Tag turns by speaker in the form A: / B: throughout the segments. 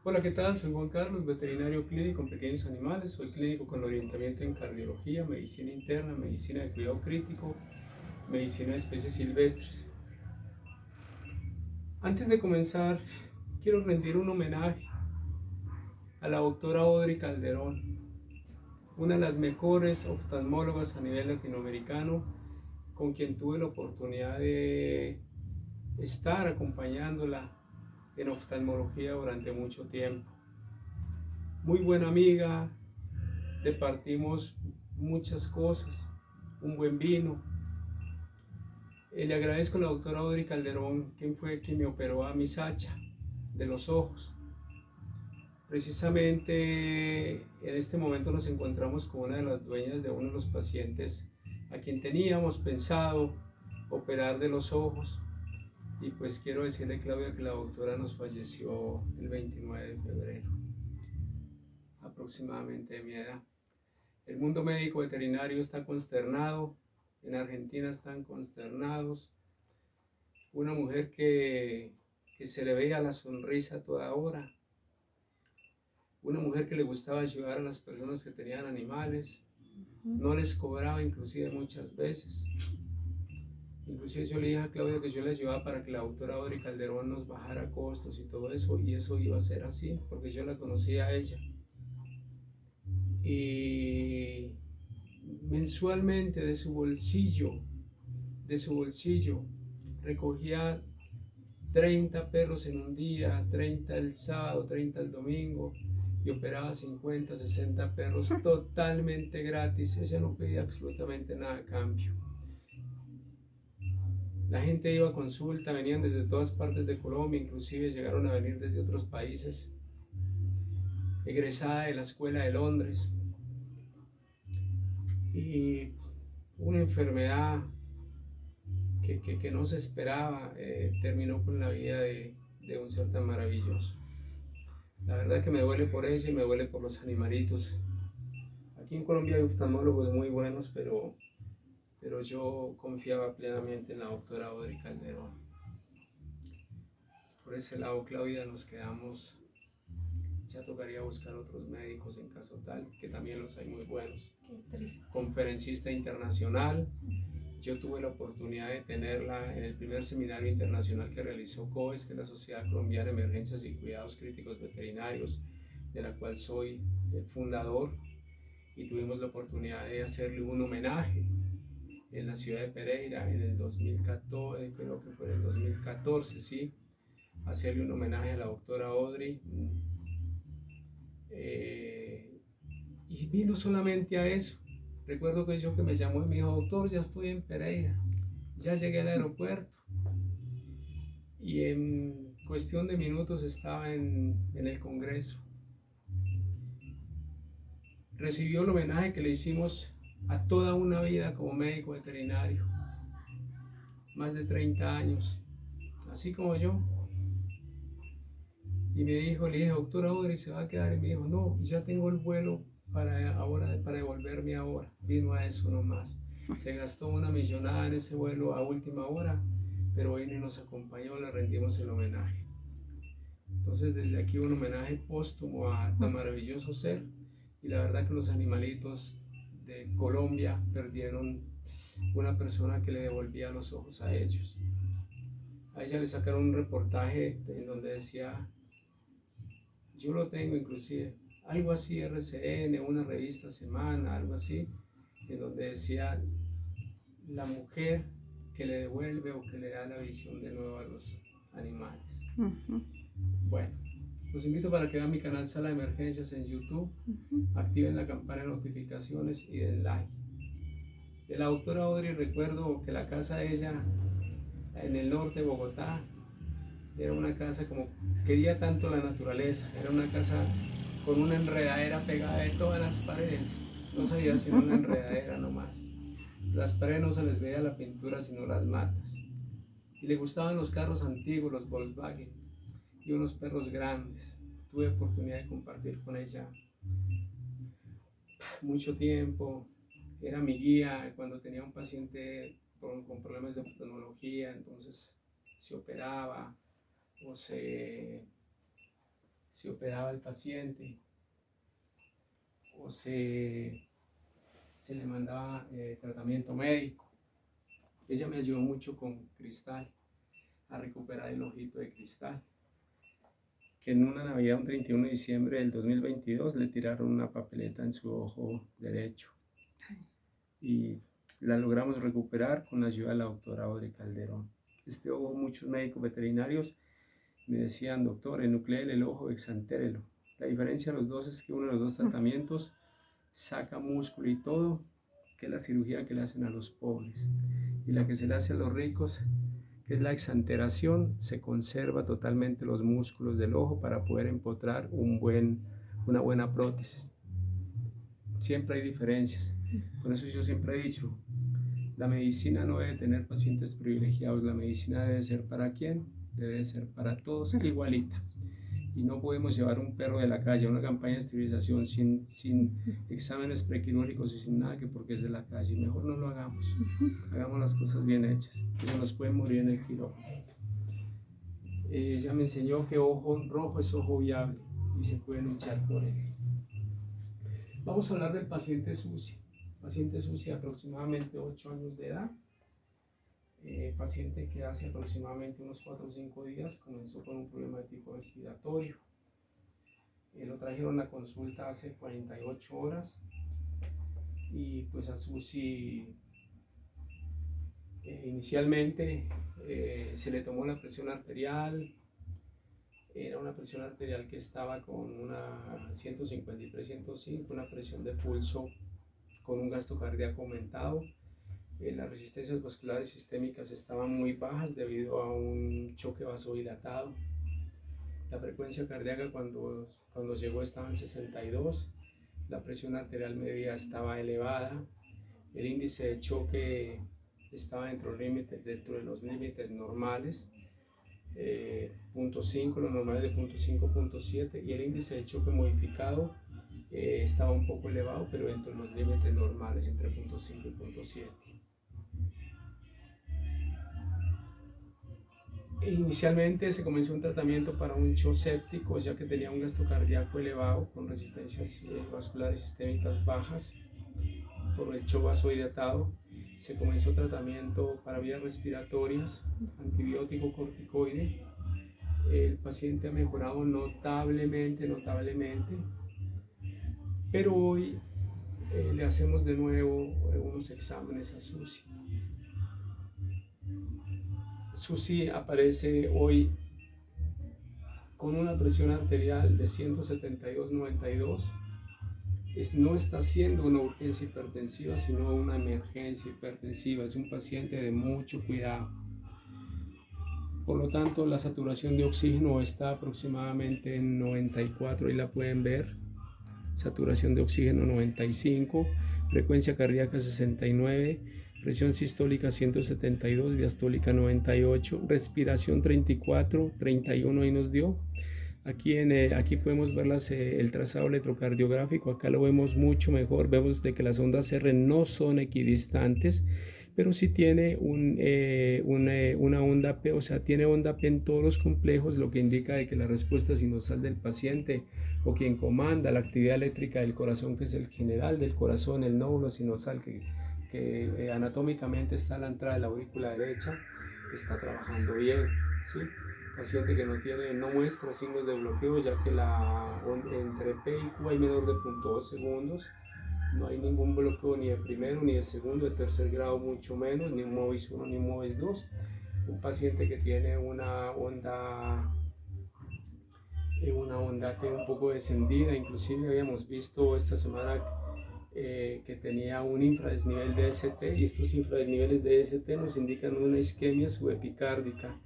A: Hola, ¿qué tal? Soy Juan Carlos, veterinario clínico en pequeños animales. Soy clínico con orientamiento en cardiología, medicina interna, medicina de cuidado crítico, medicina de especies silvestres. Antes de comenzar, quiero rendir un homenaje a la doctora Audrey Calderón, una de las mejores oftalmólogas a nivel latinoamericano, con quien tuve la oportunidad de estar acompañándola en oftalmología durante mucho tiempo. Muy buena amiga, departimos muchas cosas, un buen vino. Le agradezco a la doctora Audrey Calderón, quien fue quien me operó a mi Sacha de los ojos. Precisamente en este momento nos encontramos con una de las dueñas de uno de los pacientes a quien teníamos pensado operar de los ojos. Y pues quiero decirle, Claudia, que la doctora nos falleció el 29 de febrero, aproximadamente de mi edad. El mundo médico veterinario está consternado, en Argentina están consternados. Una mujer que se le veía la sonrisa a toda hora, una mujer que le gustaba ayudar a las personas que tenían animales, no les cobraba inclusive muchas veces. Inclusive yo le dije a Claudia que yo le ayudaba para que la doctora Audrey Calderón nos bajara costos y todo eso, y eso iba a ser así, porque yo la conocía a ella. Y mensualmente de su bolsillo, recogía 30 perros en un día, 30 el sábado, 30 el domingo, y operaba 50, 60 perros totalmente gratis. Ella no pedía absolutamente nada a cambio. La gente iba a consulta, venían desde todas partes de Colombia, inclusive llegaron a venir desde otros países, egresada de la Escuela de Londres. Y una enfermedad que no se esperaba terminó con la vida de un ser tan maravilloso. La verdad que me duele por ella y me duele por los animalitos. Aquí en Colombia hay oftalmólogos muy buenos, pero yo confiaba plenamente en la doctora Audrey Calderón. Por ese lado, Claudia, nos quedamos. Ya tocaría buscar otros médicos en caso tal, que también los hay muy buenos. Conferencista internacional. Yo tuve la oportunidad de tenerla en el primer seminario internacional que realizó COES, que es la Sociedad Colombiana de Emergencias y Cuidados Críticos Veterinarios, de la cual soy fundador, y tuvimos la oportunidad de hacerle un homenaje en la ciudad de Pereira en el 2014, creo que fue en el 2014, sí, hacerle un homenaje a la doctora Audrey. Y vino solamente a eso. Recuerdo que me llamó y me dijo: doctor, ya estoy en Pereira, ya llegué al aeropuerto. Y en cuestión de minutos estaba en el Congreso. Recibió el homenaje que le hicimos a toda una vida como médico veterinario, más de 30 años, así como yo. Y me dijo, le dije: doctora Audrey, ¿se va a quedar? Y me dijo: no, ya tengo el vuelo para devolverme ahora. Vino a eso nomás. Se gastó una millonada en ese vuelo a última hora, pero vino y nos acompañó, le rendimos el homenaje. Entonces, desde aquí un homenaje póstumo a tan maravilloso ser. Y la verdad que los animalitos de Colombia perdieron una persona que le devolvía los ojos a ellos. A ella le sacaron un reportaje en donde decía, yo lo tengo inclusive, algo así, RCN, una revista Semana, algo así, en donde decía la mujer que le devuelve o que le da la visión de nuevo a los animales. Bueno, los invito para que vean mi canal Sala de Emergencias en YouTube, activen la campana de notificaciones y den like. De la doctora Audrey recuerdo que la casa de ella en el norte de Bogotá era una casa como quería tanto la naturaleza, era una casa con una enredadera pegada de todas las paredes, no sabía sino una enredadera nomás. Las paredes no se les veía la pintura sino las matas. Y le gustaban los carros antiguos, los Volkswagen, y unos perros grandes. Tuve oportunidad de compartir con ella mucho tiempo. Era mi guía cuando tenía un paciente con problemas de oftalmología, entonces se operaba o se se operaba el paciente o se le mandaba tratamiento médico. Ella me ayudó mucho con cristal, a recuperar el ojito de cristal, que en una Navidad, un 31 de diciembre del 2022, le tiraron una papeleta en su ojo derecho y la logramos recuperar con la ayuda de la doctora Audrey Calderón. Este ojo, muchos médicos veterinarios me decían: doctor, enucléele el ojo, exantérelo. La diferencia de los dos es que uno de los dos tratamientos saca músculo y todo, que es la cirugía que le hacen a los pobres, y la que se le hace a los ricos, que es la exanteración, se conserva totalmente los músculos del ojo para poder empotrar una buena prótesis. Siempre hay diferencias. Por eso yo siempre he dicho, la medicina no debe tener pacientes privilegiados, la medicina debe ser para quién, debe ser para todos igualita. Y no podemos llevar un perro de la calle a una campaña de esterilización sin exámenes prequirúrgicos y sin nada, que porque es de la calle. Mejor no lo hagamos. Hagamos las cosas bien hechas, que se nos puede morir en el quirófano. Ella me enseñó que ojo rojo es ojo viable y se puede luchar por él. Vamos a hablar del paciente Susi. Paciente Susi, aproximadamente 8 años de edad. Paciente que hace aproximadamente unos 4 o 5 días comenzó con un problema de tipo respiratorio. Lo trajeron a consulta hace 48 horas y pues a Susi inicialmente se le tomó la presión arterial. Era una presión arterial que estaba con una 153-105, una presión de pulso con un gasto cardíaco aumentado. Las resistencias vasculares sistémicas estaban muy bajas debido a un choque vasodilatado. La frecuencia cardíaca cuando llegó estaba en 62, la presión arterial media estaba elevada, el índice de choque estaba dentro de los límites normales, 0.5, lo normal es de 0.5, 0.7, y el índice de choque modificado estaba un poco elevado, pero dentro de los límites normales, entre 0.5 y 0.7. Inicialmente se comenzó un tratamiento para un shock séptico, ya que tenía un gasto cardíaco elevado con resistencias vasculares sistémicas bajas por el shock vasodilatado. Se comenzó tratamiento para vías respiratorias, antibiótico corticoide. El paciente ha mejorado notablemente, pero hoy le hacemos de nuevo unos exámenes a Susi. Susi aparece hoy con una presión arterial de 172/92. No está siendo una urgencia hipertensiva, sino una emergencia hipertensiva. Es un paciente de mucho cuidado. Por lo tanto, la saturación de oxígeno está aproximadamente en 94, ahí la pueden ver. Saturación de oxígeno 95, frecuencia cardíaca 69, presión sistólica 172, diastólica 98, respiración 34, 31 ahí nos dio. Aquí podemos ver el trazado electrocardiográfico, acá lo vemos mucho mejor, vemos de que las ondas R no son equidistantes, pero sí tiene una onda P, o sea, tiene onda P en todos los complejos, lo que indica de que la respuesta sinusal del paciente o quien comanda la actividad eléctrica del corazón, que es el general del corazón, el nódulo sinusal que anatómicamente está a la entrada de la aurícula derecha, está trabajando bien, ¿sí? Paciente que no muestra signos de bloqueo, ya que entre P y Q hay menor de 0.2 segundos. No hay ningún bloqueo ni de primero, ni de segundo, de tercer grado mucho menos, ni un MOVIS 1 ni un MOVIS 2. Un paciente que tiene una onda T un poco descendida, inclusive habíamos visto esta semana que tenía un infradesnivel de ST, y estos infradesniveles de ST nos indican una isquemia subepicárdica.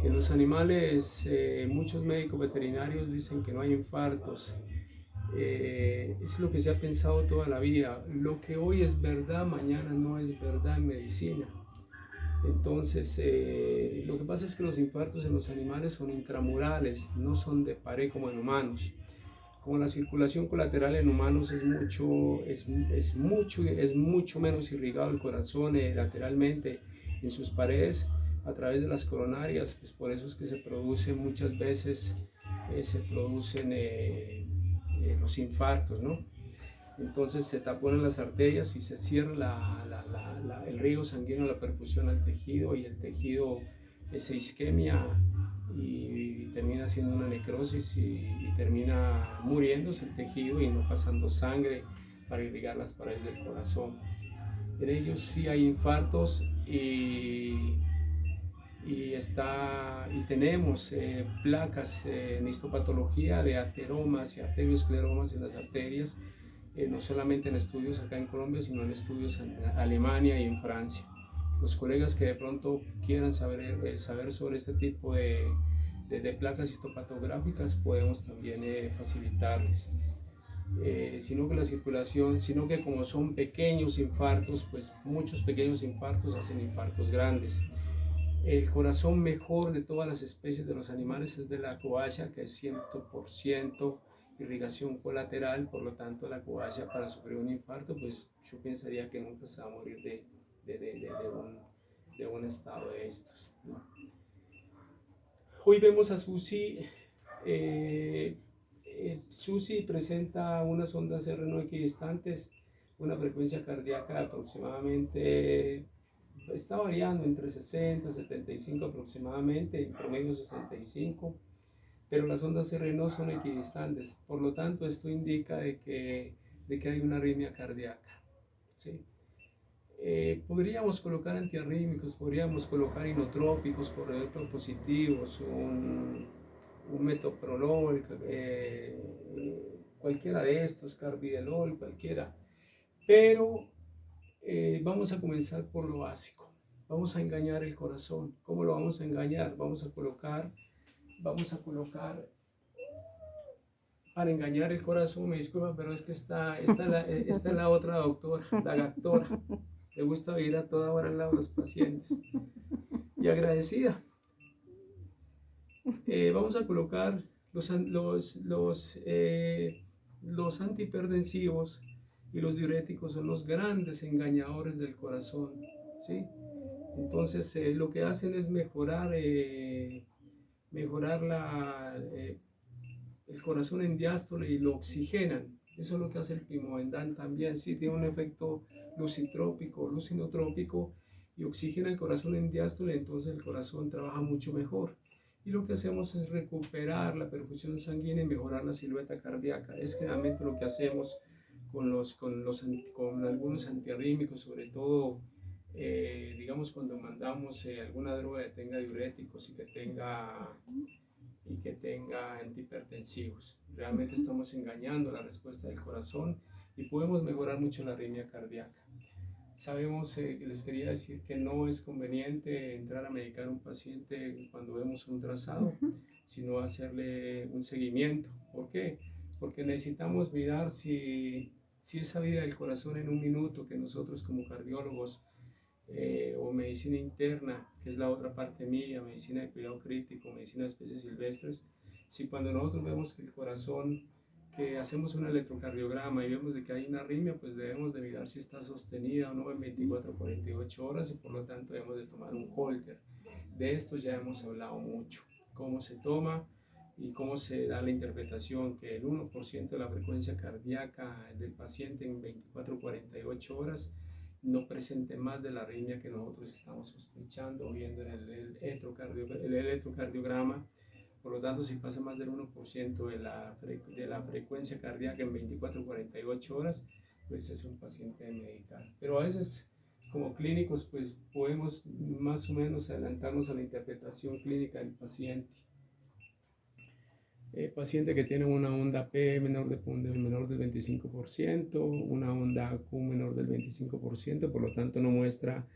A: En los animales, muchos médicos veterinarios dicen que no hay infartos. Es lo que se ha pensado toda la vida. Lo que hoy es verdad, mañana no es verdad en medicina. Entonces, lo que pasa es que los infartos en los animales son intramurales, no son de pared como en humanos. Como la circulación colateral en humanos es mucho menos irrigado el corazón lateralmente en sus paredes a través de las coronarias, pues por eso es que se produce muchas veces se producen los infartos, ¿no? Entonces se taponan las arterias y se cierra el riego sanguíneo, la perfusión al tejido, y el tejido se isquemia y termina siendo una necrosis y termina muriéndose el tejido y no pasando sangre para irrigar las paredes del corazón. En ellos sí hay infartos y tenemos placas en histopatología de ateromas y arterioscleromas en las arterias, no solamente en estudios acá en Colombia, sino en estudios en Alemania y en Francia. Los colegas que de pronto quieran saber sobre este tipo de placas histopatográficas, podemos también facilitarles. Sino que la circulación, sino que como son pequeños infartos, pues muchos pequeños infartos hacen infartos grandes. El corazón mejor de todas las especies de los animales es de la coacha, que es 100% irrigación colateral. Por lo tanto, la coacha, para sufrir un infarto, pues yo pensaría que nunca se va a morir de un estado de estos, ¿no? Hoy vemos a Susi. Susi presenta unas ondas R no equidistantes, una frecuencia cardíaca de aproximadamente, está variando entre 60 y 75 aproximadamente, en promedio 65, pero las ondas R no son equidistantes. Por lo tanto, esto indica de que hay una arritmia cardíaca, ¿sí? Podríamos colocar antiarrítmicos, podríamos colocar inotrópicos por positivos, un metoprolol, cualquiera de estos, carbidelol, cualquiera. Pero vamos a comenzar por lo básico. Vamos a engañar el corazón. ¿Cómo lo vamos a engañar? Vamos a colocar, para engañar el corazón, me disculpa, pero es que esta es la otra doctora, la doctora. Le gusta vivir a toda hora al lado de los pacientes. Y agradecida. Vamos a colocar los antihipertensivos y los diuréticos. Son los grandes engañadores del corazón, ¿sí? Entonces lo que hacen es mejorar el corazón en diástole y lo oxigenan. Eso es lo que hace el pimobendan también, sí, tiene un efecto lucinotrópico y oxigena el corazón en diástole, entonces el corazón trabaja mucho mejor. Y lo que hacemos es recuperar la perfusión sanguínea y mejorar la silueta cardíaca. Es generalmente lo que hacemos con algunos antiarrítmicos, sobre todo, digamos, cuando mandamos alguna droga que tenga diuréticos y que tenga antihipertensivos. Realmente estamos engañando la respuesta del corazón y podemos mejorar mucho la arritmia cardíaca. Sabemos, les quería decir que no es conveniente entrar a medicar a un paciente cuando vemos un trazado, sino hacerle un seguimiento. ¿Por qué? Porque necesitamos mirar si esa vida del corazón en un minuto, que nosotros como cardiólogos o medicina interna, que es la otra parte mía, medicina de cuidado crítico, medicina de especies silvestres, si cuando nosotros vemos que el corazón, que hacemos un electrocardiograma y vemos de que hay una arritmia, pues debemos de mirar si está sostenida o no en 24 o 48 horas y por lo tanto debemos de tomar un Holter. De esto ya hemos hablado mucho, cómo se toma y cómo se da la interpretación, que el 1% de la frecuencia cardíaca del paciente en 24 o 48 horas no presente más de la arritmia que nosotros estamos sospechando viendo en el electrocardiograma. Por lo tanto, si pasa más del 1% de la frecuencia cardíaca en 24 o 48 horas, pues es un paciente de medicar. Pero a veces, como clínicos, pues podemos más o menos adelantarnos a la interpretación clínica del paciente. Paciente que tiene una onda P menor del 25%, una onda Q menor del 25%, por lo tanto no muestra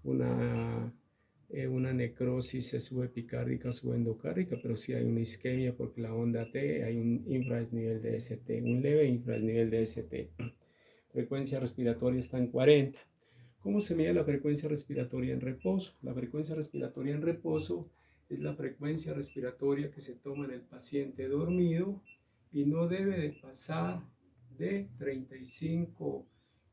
A: una necrosis subepicárdica o subendocárdica, pero sí hay una isquemia porque la onda T hay un infradesnivel de ST, un leve infradesnivel de ST. Frecuencia respiratoria está en 40. ¿Cómo se mide la frecuencia respiratoria en reposo? La frecuencia respiratoria en reposo es la frecuencia respiratoria que se toma en el paciente dormido y no debe de pasar de 35,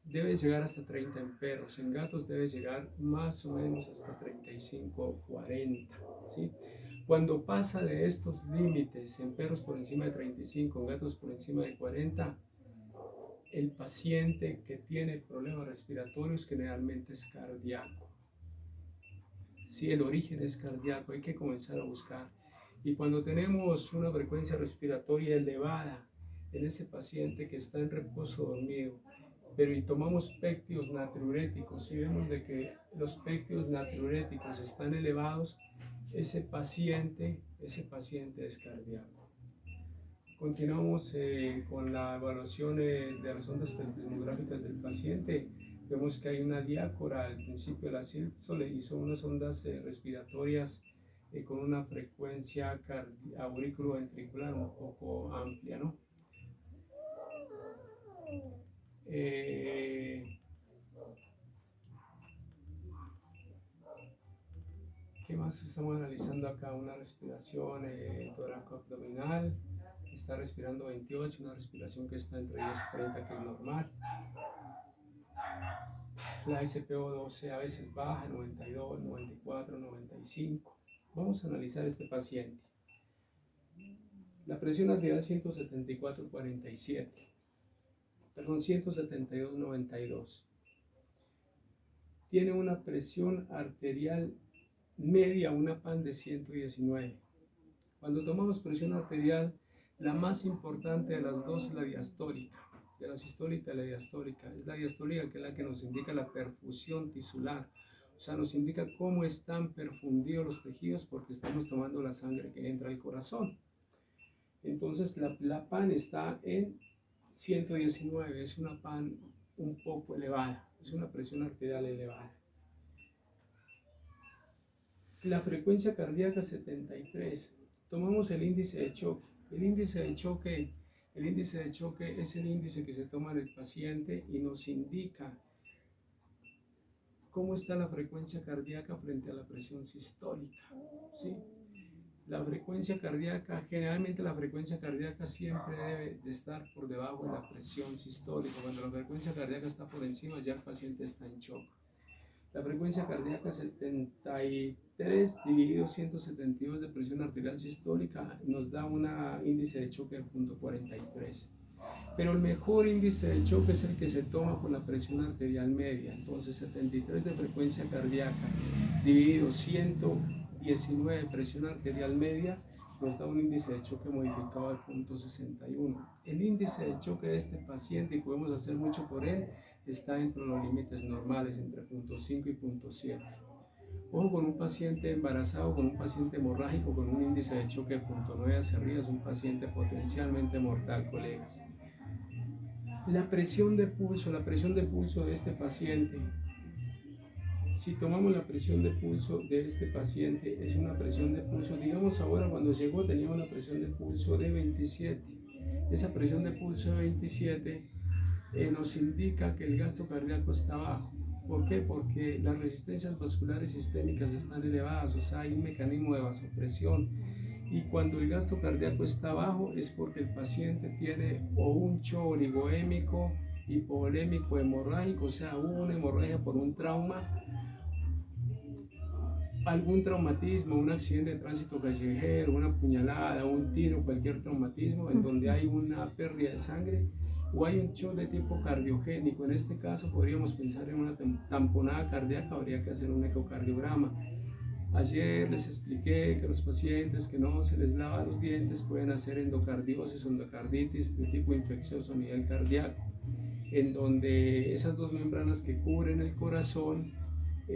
A: debe llegar hasta 30 en perros, en gatos debe llegar más o menos hasta 35 o 40, ¿sí? Cuando pasa de estos límites, en perros por encima de 35, en gatos por encima de 40, el paciente que tiene problemas respiratorios generalmente es cardíaco. Si el origen es cardíaco, hay que comenzar a buscar. Y cuando tenemos una frecuencia respiratoria elevada en ese paciente que está en reposo dormido, pero y tomamos péptidos natriuréticos, si vemos de que los péptidos natriuréticos están elevados, ese paciente es cardíaco. Continuamos con la evaluación de las ondas espectroscópicas del paciente. Vemos que hay una diácora al principio de la sístole y son unas ondas respiratorias con una frecuencia auriculoventricular un poco amplia, ¿no? ¿Qué más estamos analizando acá? Una respiración toracoabdominal. Está respirando 28, una respiración que está entre 10 y 30, que es normal. La SpO12 a veces baja, 92, 94, 95. Vamos a analizar este paciente. La presión arterial 174/47, perdón, 172/92. Tiene una presión arterial media, una PAN de 119. Cuando tomamos presión arterial, la más importante de las dos es la diastólica. De la sistólica y la diastólica. Es la diastólica que es la que nos indica la perfusión tisular. O sea, nos indica cómo están perfundidos los tejidos porque estamos tomando la sangre que entra al corazón. Entonces, la PAN está en 119. Es una PAN un poco elevada. Es una presión arterial elevada. La frecuencia cardíaca 73. Tomamos el índice de choque. El índice de choque es el índice que se toma en el paciente y nos indica cómo está la frecuencia cardíaca frente a la presión sistólica, ¿sí? La frecuencia cardíaca, generalmente la frecuencia cardíaca siempre debe de estar por debajo de la presión sistólica. Cuando la frecuencia cardíaca está por encima, ya el paciente está en shock. La frecuencia cardíaca 73 dividido 172 de presión arterial sistólica nos da un índice de choque de 0.43. Pero el mejor índice de choque es el que se toma con la presión arterial media. Entonces 73 de frecuencia cardíaca dividido 119 de presión arterial media nos da un índice de choque modificado de 0.61. El índice de choque de este paciente, y podemos hacer mucho por él, está dentro de los límites normales, entre 0.5 y 0.7. Ojo con un paciente embarazado, con un paciente hemorrágico, con un índice de choque de 0.9 hacia arriba, es un paciente potencialmente mortal, colegas. La presión de pulso de este paciente, si tomamos la presión de pulso de este paciente, es una presión de pulso, digamos ahora cuando llegó tenía una presión de pulso de 27. Esa presión de pulso de 27 nos indica que el gasto cardíaco está bajo. ¿Por qué? Porque las resistencias vasculares sistémicas están elevadas, o sea, hay un mecanismo de vasopresión. Y cuando el gasto cardíaco está bajo es porque el paciente tiene o un shock oligoémico, hipovolémico, hemorrágico, o sea, hubo una hemorragia por un trauma, algún traumatismo, un accidente de tránsito callejero, una puñalada, un tiro, cualquier traumatismo en donde hay una pérdida de sangre o hay un shock de tipo cardiogénico. En este caso podríamos pensar en una tamponada cardíaca, habría que hacer un ecocardiograma. Ayer les expliqué que los pacientes que no se les lava los dientes pueden hacer endocardiosis o endocarditis de tipo infeccioso a nivel cardíaco, en donde esas dos membranas que cubren el corazón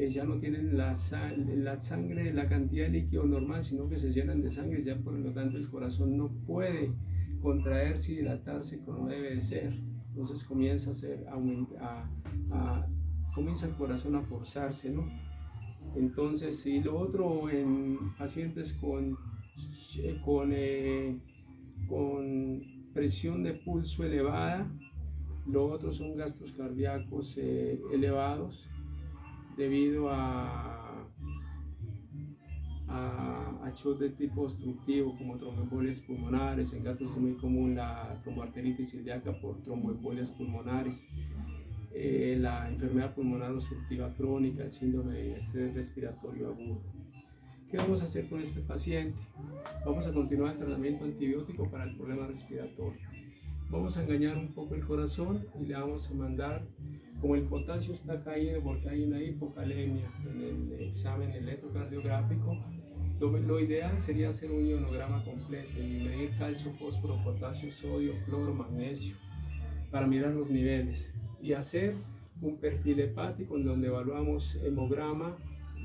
A: ya no tienen la sangre, la cantidad de líquido normal, sino que se llenan de sangre, ya por lo tanto el corazón no puede contraerse y dilatarse como debe de ser. Entonces comienza comienza el corazón a forzarse, ¿no? Entonces, y lo otro en pacientes con presión de pulso elevada, lo otro son gastos cardíacos elevados debido a shock de tipo obstructivo como tromboembolias pulmonares. En gatos es muy común la tromboarteritis ilíaca por tromboembolias pulmonares. La enfermedad pulmonar obstructiva crónica, el síndrome de estrés respiratorio agudo. ¿Qué vamos a hacer con este paciente? Vamos a continuar el tratamiento antibiótico para el problema respiratorio. Vamos a engañar un poco el corazón y le vamos a mandar, como el potasio está caído porque hay una hipocalemia en el examen electrocardiográfico, lo ideal sería hacer un ionograma completo y medir calcio, fósforo, potasio, sodio, cloro, magnesio para mirar los niveles y hacer un perfil hepático en donde evaluamos hemograma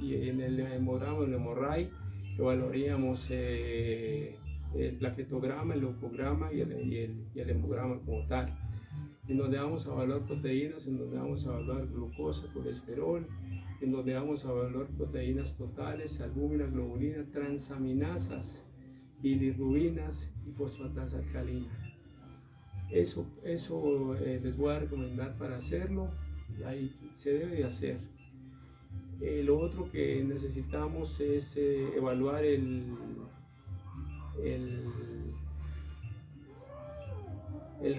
A: y en el hemograma, el hemorray, evaluaríamos el plaquetograma, el leucograma y el hemograma como tal, en donde vamos a evaluar proteínas, en donde vamos a evaluar glucosa, colesterol, en donde vamos a evaluar proteínas totales, albúmina, globulina, transaminasas, bilirrubinas y fosfatasa alcalina. Eso les voy a recomendar para hacerlo, ahí se debe de hacer. Lo otro que necesitamos es evaluar el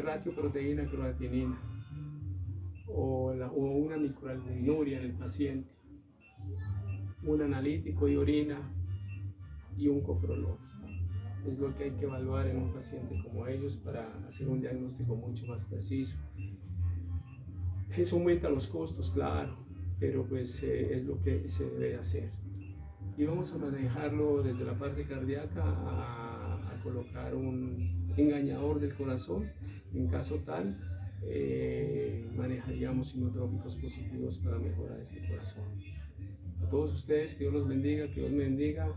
A: ratio proteína-creatinina o una microalbuminuria en el paciente, un analítico y orina y un coprológico. Es lo que hay que evaluar en un paciente como ellos para hacer un diagnóstico mucho más preciso. Eso aumenta los costos, claro, pero pues es lo que se debe hacer. Y vamos a manejarlo desde la parte cardíaca a colocar un engañador del corazón. En caso tal, manejaríamos inotrópicos positivos para mejorar este corazón. A todos ustedes, que Dios los bendiga, que Dios me bendiga.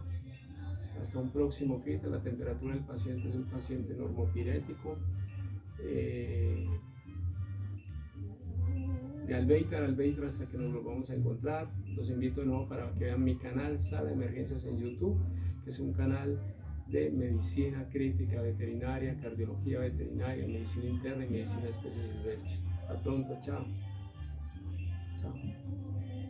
A: Hasta un próximo kit. La temperatura del paciente es un paciente normopirético. De Albeitar hasta que nos volvamos a encontrar. Los invito de nuevo para que vean mi canal Sala de Emergencias en YouTube, que es un canal de medicina crítica veterinaria, cardiología veterinaria, medicina interna y medicina de especies silvestres. Hasta pronto, chao. Chao.